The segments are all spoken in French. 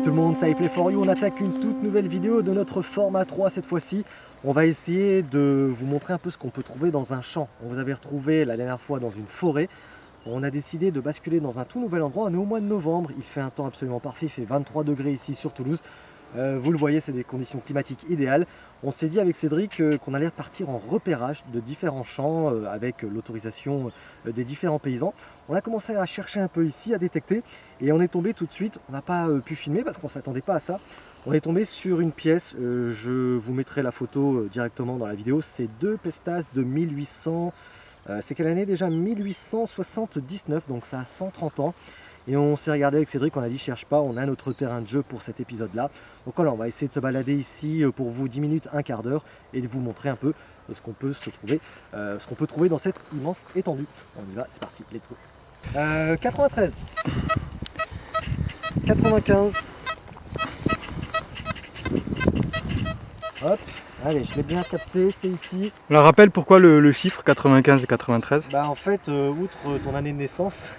tout le monde, ça y Play for You, on attaque une toute nouvelle vidéo de notre format 3 cette fois-ci. On va essayer de vous montrer un peu ce qu'on peut trouver dans un champ. On vous avait retrouvé la dernière fois dans une forêt. On a décidé de basculer dans un tout nouvel endroit. On est au mois de novembre, il fait un temps absolument parfait, il fait 23 degrés ici sur Toulouse. Vous le voyez, c'est des conditions climatiques idéales. On s'est dit avec Cédric qu'on allait partir en repérage de différents champs avec l'autorisation des différents paysans. On a commencé à chercher un peu ici, à détecter, et on est tombé tout de suite, on n'a pas pu filmer parce qu'on ne s'attendait pas à ça. On est tombé sur une pièce, je vous mettrai la photo directement dans la vidéo, c'est deux pestas de 1800, c'est quelle année déjà? 1879, donc ça a 130 ans. Et on s'est regardé avec Cédric, on a dit cherche pas, on a notre terrain de jeu pour cet épisode là. Donc voilà, on va essayer de se balader ici pour vous 10 minutes, un quart d'heure et de vous montrer un peu ce qu'on peut trouver dans cette immense étendue. On y va, c'est parti, let's go. 93, 95, hop, allez, je l'ai bien capté, c'est ici. On leur rappelle pourquoi le chiffre 95 et 93? Bah en fait, outre ton année de naissance,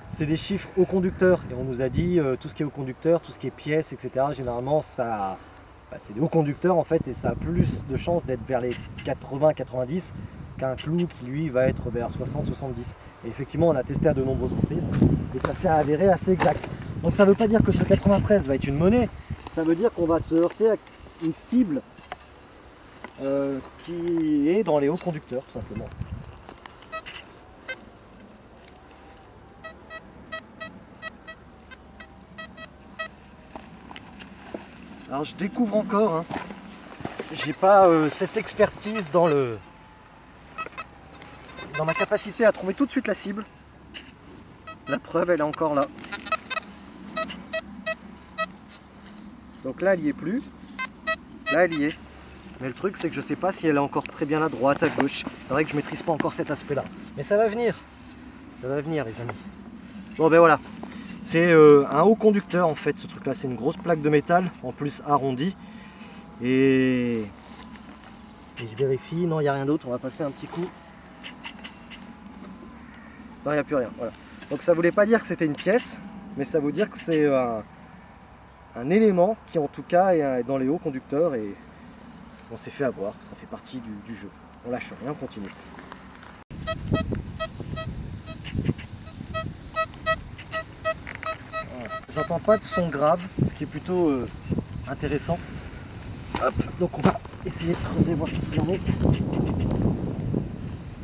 c'est des chiffres au conducteur et on nous a dit tout ce qui est au conducteur, tout ce qui est pièces, etc. Généralement, ça, c'est des hauts conducteurs en fait et ça a plus de chances d'être vers les 80-90 qu'un clou qui lui va être vers 60-70. Et effectivement, on a testé à de nombreuses reprises et ça s'est avéré assez exact. Donc ça ne veut pas dire que ce 93 va être une monnaie, ça veut dire qu'on va se heurter à une cible qui est dans les hauts conducteurs tout simplement. Alors je découvre encore, hein. J'ai pas cette expertise dans ma capacité à trouver tout de suite la cible. La preuve, elle est encore là. Donc là, elle y est plus. Là, elle y est. Mais le truc, c'est que je sais pas si elle est encore très bien à droite, à gauche. C'est vrai que je maîtrise pas encore cet aspect-là. Mais ça va venir. Ça va venir, les amis. Bon, ben voilà. C'est un haut conducteur en fait, ce truc là, c'est une grosse plaque de métal, en plus arrondie. Et je vérifie, non il n'y a rien d'autre, on va passer un petit coup. Non il n'y a plus rien, voilà. Donc ça voulait pas dire que c'était une pièce, mais ça veut dire que c'est un élément qui en tout cas est dans les hauts conducteurs et on s'est fait avoir, ça fait partie du jeu. On lâche rien, on continue. J'entends pas de son grave, ce qui est plutôt intéressant. Hop, donc on va essayer de creuser, voir ce qu'il y en est.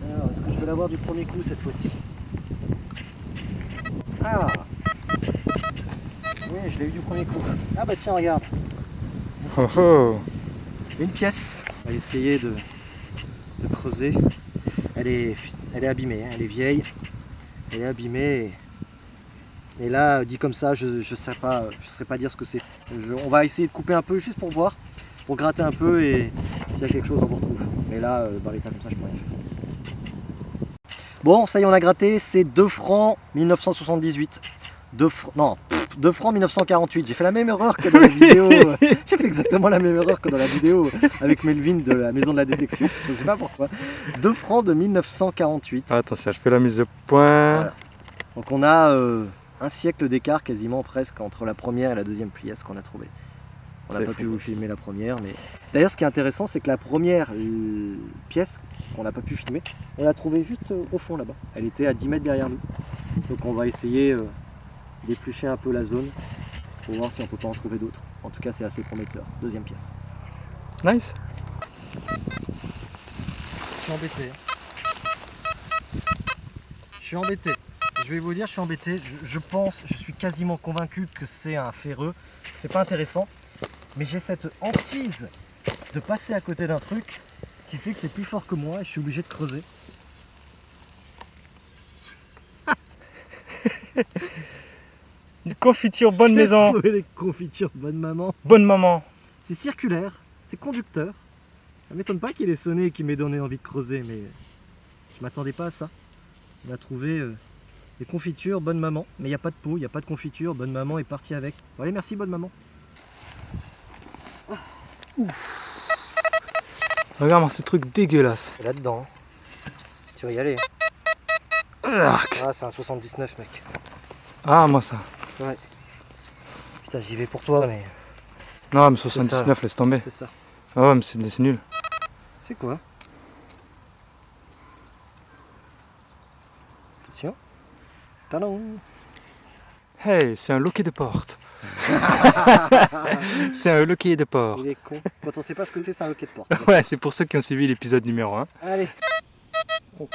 Alors, est-ce que je vais l'avoir du premier coup cette fois-ci? Ah! Oui, je l'ai eu du premier coup. Ah bah tiens, regarde. Oh oh. Une pièce. On va essayer de creuser. Elle est abîmée, hein, elle est vieille. Elle est abîmée. Et là, dit comme ça, je ne saurais pas dire ce que c'est. On va essayer de couper un peu juste pour voir, pour gratter un peu et s'il y a quelque chose, on vous retrouve. Mais là, dans l'état comme ça, je peux rien faire. Bon, ça y est, on a gratté, c'est 2 francs 1978. 2 francs 1948. J'ai fait la même erreur que dans la vidéo. J'ai fait exactement la même erreur que dans la vidéo avec Melvin de la maison de la détection. Je ne sais pas pourquoi. 2 francs de 1948. Attention, je fais la mise au point. Voilà. Donc on a un siècle d'écart quasiment presque entre la première et la deuxième pièce qu'on a trouvée. On n'a pas pu vous filmer la première, mais d'ailleurs ce qui est intéressant c'est que la première pièce qu'on n'a pas pu filmer, on l'a trouvée juste au fond là-bas. Elle était à 10 mètres derrière nous. Donc on va essayer d'éplucher un peu la zone pour voir si on peut pas en trouver d'autres. En tout cas c'est assez prometteur. Deuxième pièce. Nice. Je suis embêté. Je suis embêté. Je vais vous dire, je suis embêté. Je suis quasiment convaincu que c'est un ferreux. C'est pas intéressant. Mais j'ai cette hantise de passer à côté d'un truc qui fait que c'est plus fort que moi et je suis obligé de creuser. Une confiture bonne maison. J'ai trouvé les confitures bonne maman. Bonne maman. C'est circulaire, c'est conducteur. Ça m'étonne pas qu'il ait sonné et qu'il m'ait donné envie de creuser, mais je m'attendais pas à ça. On a trouvé des confitures bonne maman, mais il n'y a pas de pot, il n'y a pas de confiture, bonne maman est partie avec. Bon, allez, merci bonne maman. Regarde-moi ce truc dégueulasse. C'est là-dedans. Tu vas y aller. Ah, Ah, c'est un 79 mec. moi ça. Ouais. putain, j'y vais pour toi, mais Non, mais 79, laisse tomber. c'est ça. Ah ouais, mais c'est nul. C'est quoi? Attention. Talon. Hey, c'est un loquet de porte. C'est un loquet de porte. Il est con. Quand on sait pas ce que c'est un loquet de porte. Ouais, c'est pour ceux qui ont suivi l'épisode numéro 1. Allez. Oh.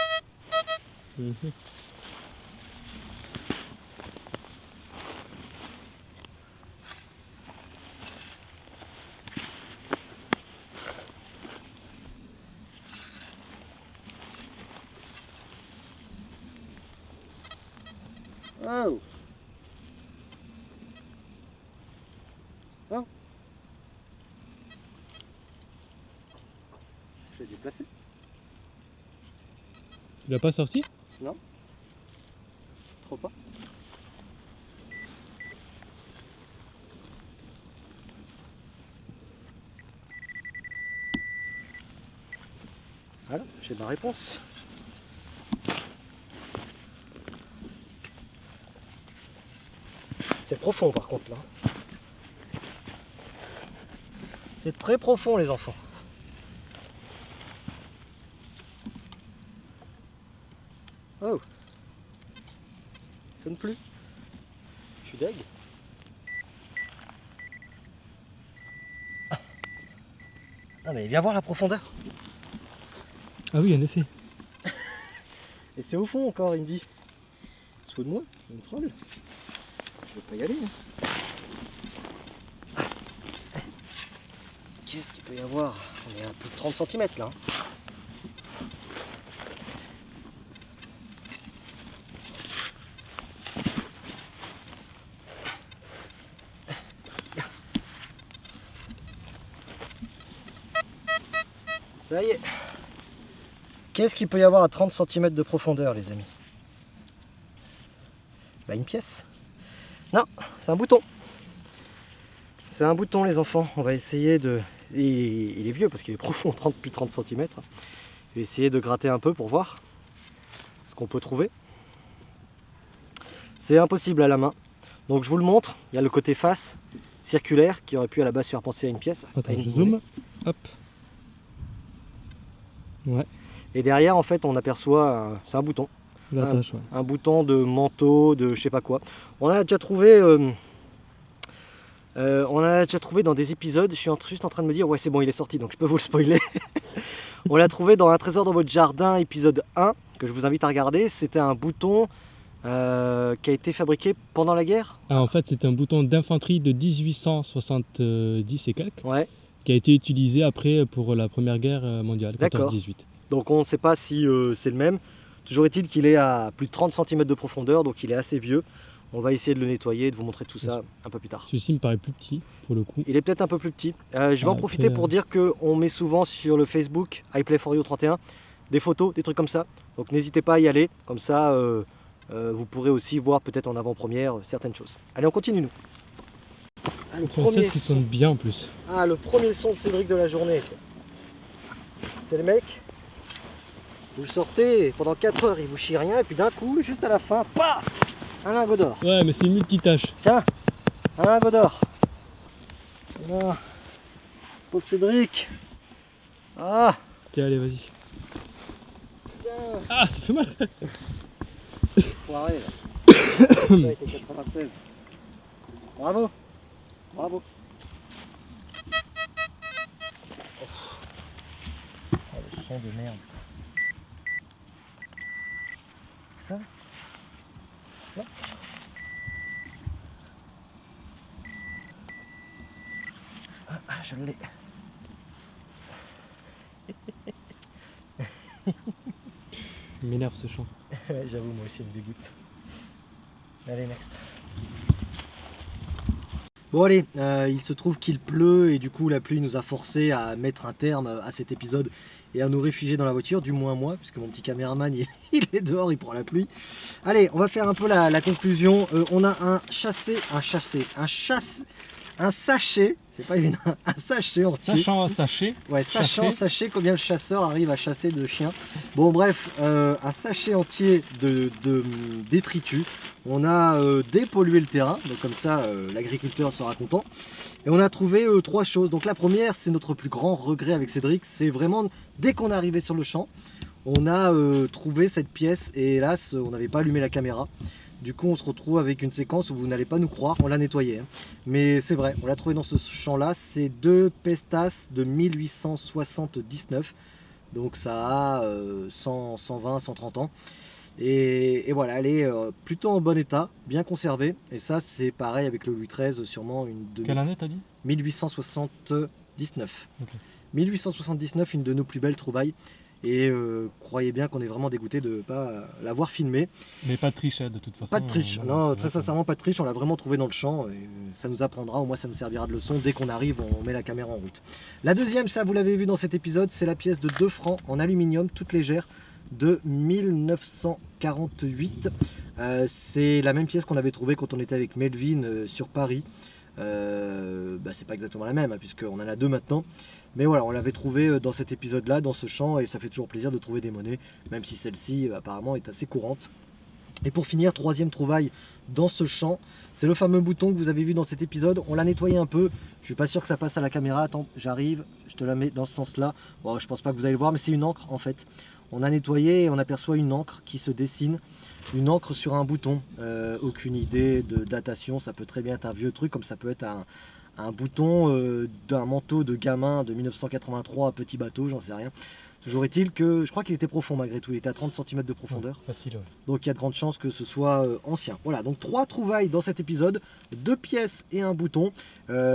Oh. Oh. Je l'ai déplacé. Tu l'as pas sorti? Non. Trop pas. Voilà, j'ai ma réponse. C'est profond par contre là. C'est très profond les enfants. Oh. Ça sonne plus. Je suis deg. Ah mais viens voir la profondeur. Ah oui, en effet. Et c'est au fond encore, il me dit. Sous de moi, je me troll. Je veux pas y aller. Hein. Qu'est-ce qu'il peut y avoir? On est à plus de 30 cm là. Ça y est. Qu'est-ce qu'il peut y avoir à 30 cm de profondeur, les amis? Bah, une pièce. Non, c'est un bouton. C'est un bouton, les enfants. On va essayer de... Il est vieux parce qu'il est profond, plus de 30 cm. Je vais essayer de gratter un peu pour voir ce qu'on peut trouver. C'est impossible à la main. Donc je vous le montre. Il y a le côté face, circulaire, qui aurait pu à la base faire penser à une pièce. Attends, à une je monnaie. zoome. Hop. Ouais, Et derrière, en fait, on aperçoit... C'est un bouton. l'attache, ouais. Un bouton de manteau, de je sais pas quoi. On en a déjà trouvé... on en a déjà trouvé dans des épisodes. Je suis juste en train de me dire, ouais c'est bon, il est sorti, donc je peux vous le spoiler. On l'a trouvé dans Un trésor dans votre jardin, épisode 1, que je vous invite à regarder. C'était un bouton qui a été fabriqué pendant la guerre. Ah, en fait, c'est un bouton d'infanterie de 1870 et quelques, Ouais, qui a été utilisé après pour la première guerre mondiale, D'accord. 14-18. donc on ne sait pas si c'est le même. Toujours est-il qu'il est à plus de 30 cm de profondeur, donc il est assez vieux. On va essayer de le nettoyer et de vous montrer tout ça un peu plus tard. Celui-ci me paraît plus petit, pour le coup. Il est peut-être un peu plus petit. Je vais en profiter Après, pour dire qu'on met souvent sur le Facebook iPlay4You31 des photos, des trucs comme ça. Donc n'hésitez pas à y aller. Comme ça, vous pourrez aussi voir peut-être en avant-première certaines choses. Allez, on continue nous. Ah, le C'est un premier qui son. sonne bien en plus. Ah, le premier son de Cédric de la journée. C'est le mec. Vous le sortez et pendant 4 heures, il vous chie rien. Et puis d'un coup, juste à la fin, paf, un lingot d'or. Ouais, mais c'est une multitâche. Tiens, un lingot d'or. Voilà. Pauvre Cédric. Ah, Tiens, allez, vas-y. tiens. Ah, ça fait mal. Foiré là. Ça a été 96. Bravo. Bravo. Oh. Ah, le son de merde. Ça? Non. Ah, je l'ai. Il m'énerve ce chant. Ouais, j'avoue, moi aussi, il me dégoûte. Allez, next. Bon allez, il se trouve qu'il pleut et du coup la pluie nous a forcé à mettre un terme à cet épisode et à nous réfugier dans la voiture, du moins moi, puisque mon petit caméraman il est dehors, il prend la pluie. Allez, on va faire un peu la conclusion. On a un sachet, c'est pas évident. Un sachet entier. Sachant sachet. Ouais, sachant, Chasser. sachez combien le chasseur arrive à chasser de chiens. Bon bref, un sachet entier de détritus. On a dépollué le terrain, donc comme ça l'agriculteur sera content. Et on a trouvé 3 choses. Donc la première, c'est notre plus grand regret avec Cédric, c'est vraiment dès qu'on est arrivé sur le champ, on a trouvé cette pièce et hélas, on n'avait pas allumé la caméra. Du coup, on se retrouve avec une séquence où vous n'allez pas nous croire, on l'a nettoyé. Hein. Mais c'est vrai, on l'a trouvé dans ce champ-là. C'est 2 pestas de 1879. Donc ça a 100, 120, 130 ans. Et voilà, elle est plutôt en bon état, bien conservée. Et ça, c'est pareil avec le Louis XIII, sûrement une de Quelle année t'as dit? 1879. Ok. 1879, une de nos plus belles trouvailles. Et croyez bien qu'on est vraiment dégoûté de ne pas l'avoir filmé. Mais pas de triche, hein, de toute façon. Pas de triche, Voilà, non, c'est très vrai que- sincèrement pas de triche, on l'a vraiment trouvé dans le champ. Et ça nous apprendra, au moins ça nous servira de leçon. Dès qu'on arrive, on met la caméra en route. La deuxième, ça vous l'avez vu dans cet épisode, c'est la pièce de 2 francs en aluminium, toute légère, de 1948. C'est la même pièce qu'on avait trouvée quand on était avec Melvin sur Paris. C'est pas exactement la même, hein, puisqu'on en a 2 maintenant. Mais voilà, on l'avait trouvé dans cet épisode-là, dans ce champ, et ça fait toujours plaisir de trouver des monnaies, même si celle-ci apparemment est assez courante. Et pour finir, 3e trouvaille dans ce champ, c'est le fameux bouton que vous avez vu dans cet épisode. On l'a nettoyé un peu, je suis pas sûr que ça passe à la caméra. Attends, j'arrive, je te la mets dans ce sens-là. Bon, je pense pas que vous allez le voir, mais c'est une encre en fait. On a nettoyé et on aperçoit une encre qui se dessine. Une encre sur un bouton. Aucune idée de datation, ça peut très bien être un vieux truc, comme ça peut être un bouton d'un manteau de gamin de 1983 à petit bateau, j'en sais rien. Toujours est-il que je crois qu'il était profond malgré tout, il était à 30 cm de profondeur. Ouais, facile, ouais. Donc il y a de grandes chances que ce soit ancien. Voilà, donc 3 trouvailles dans cet épisode, 2 pièces et un bouton,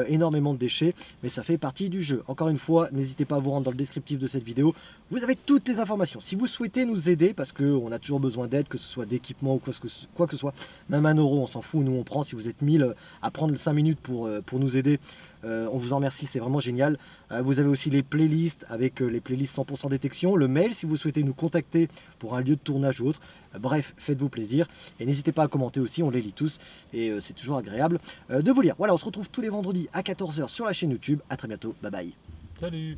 énormément de déchets, mais ça fait partie du jeu. Encore une fois, n'hésitez pas à vous rendre dans le descriptif de cette vidéo, vous avez toutes les informations. Si vous souhaitez nous aider, parce qu'on a toujours besoin d'aide, que ce soit d'équipement ou quoi que ce soit, même 1 euro, on s'en fout, nous on prend. Si vous êtes 1000 à prendre 5 minutes pour nous aider, on vous en remercie, c'est vraiment génial. Vous avez aussi les playlists avec les playlists 100% détection, le mail si vous souhaitez nous contacter pour un lieu de tournage ou autre. Bref, faites-vous plaisir et n'hésitez pas à commenter aussi, on les lit tous et c'est toujours agréable de vous lire. Voilà, on se retrouve tous les vendredis à 14 h sur la chaîne YouTube. À très bientôt, bye bye. Salut!